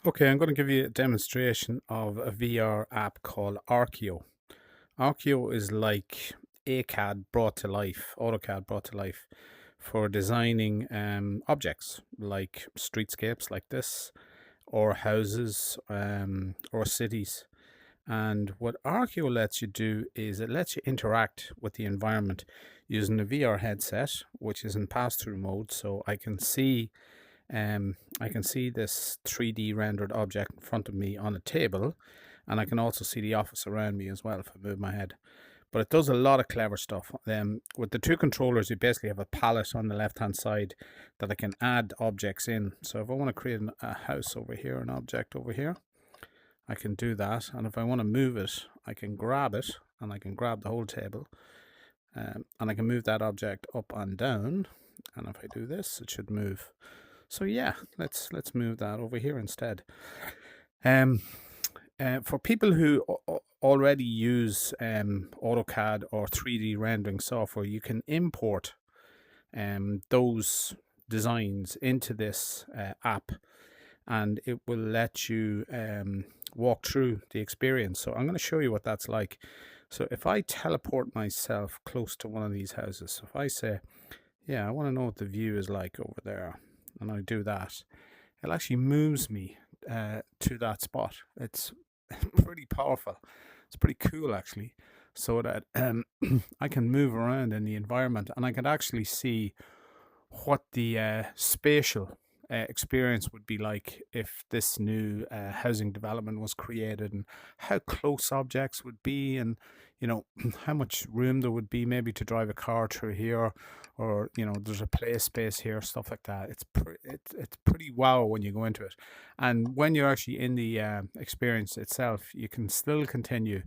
Okay, I'm going to give you a demonstration of a VR app called Arkio. Arkio is like ACAD brought to life, AutoCAD brought to life for designing objects like streetscapes like this, or houses, or cities. And what Arkio lets you do is it lets you interact with the environment using a VR headset, which is in pass-through mode, so I can see this 3D rendered object in front of me on a table, and I can also see the office around me as well if I move my head. But it does a lot of clever stuff. With the two controllers, you basically have a palette on the left-hand side that I can add objects in. So if I want to create a house over here, an object over here, I can do that. And if I want to move it, I can grab it, and I can grab the whole table, and I can move that object up and down. And if I do this, it should move. So yeah, let's move that over here instead. For people who already use AutoCAD or 3D rendering software, you can import those designs into this app, and it will let you walk through the experience. So I'm going to show you what that's like. So if I teleport myself close to one of these houses, so if I say, yeah, I want to know what the view is like over there, and I do that, it actually moves me to that spot. It's pretty powerful. It's pretty cool actually, so that I can move around in the environment, and I can actually see what the spatial experience would be like if this new housing development was created, and how close objects would be, and how much room there would be maybe to drive a car through here, or there's a play space here, stuff like that. It's pretty wow when you go into it, and when you're actually in the experience itself, you can still continue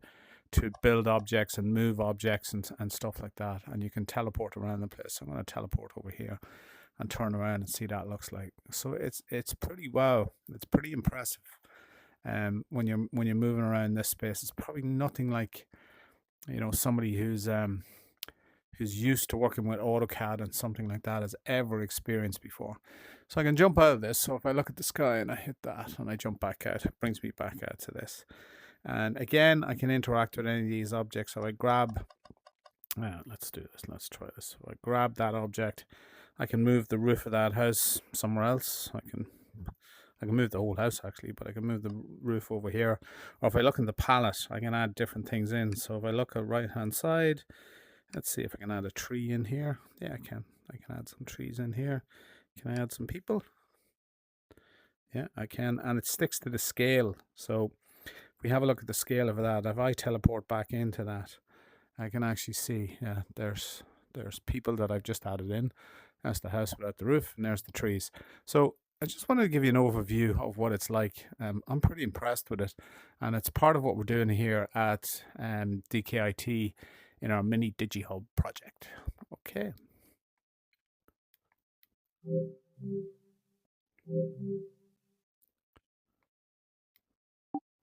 to build objects and move objects and stuff like that, and you can teleport around the place. I'm going to teleport over here and turn around and see that looks like. So it's pretty wow. It's pretty impressive. When you're moving around this space, it's probably nothing like somebody who's used to working with AutoCAD and something like that has ever experienced before. So I can jump out of this. So if I look at the sky and I hit that and I jump back out, it brings me back out to this. And again, I can interact with any of these objects. So I grab, let's do this. Let's try this. So I grab that object. I can move the roof of that house somewhere else. I can move the whole house actually, but I can move the roof over here. Or if I look in the palette, I can add different things in. So if I look at right hand side, let's see if I can add a tree in here. Yeah, I can. I can add some trees in here. Can I add some people? Yeah, I can. And it sticks to the scale. So we have a look at the scale of that. If I teleport back into that, I can actually see, yeah, there's people that I've just added in. That's the house without the roof, and there's the trees. So I just wanted to give you an overview of what it's like. I'm pretty impressed with it, and it's part of what we're doing here at DKIT in our MiniDigiHub project. Okay.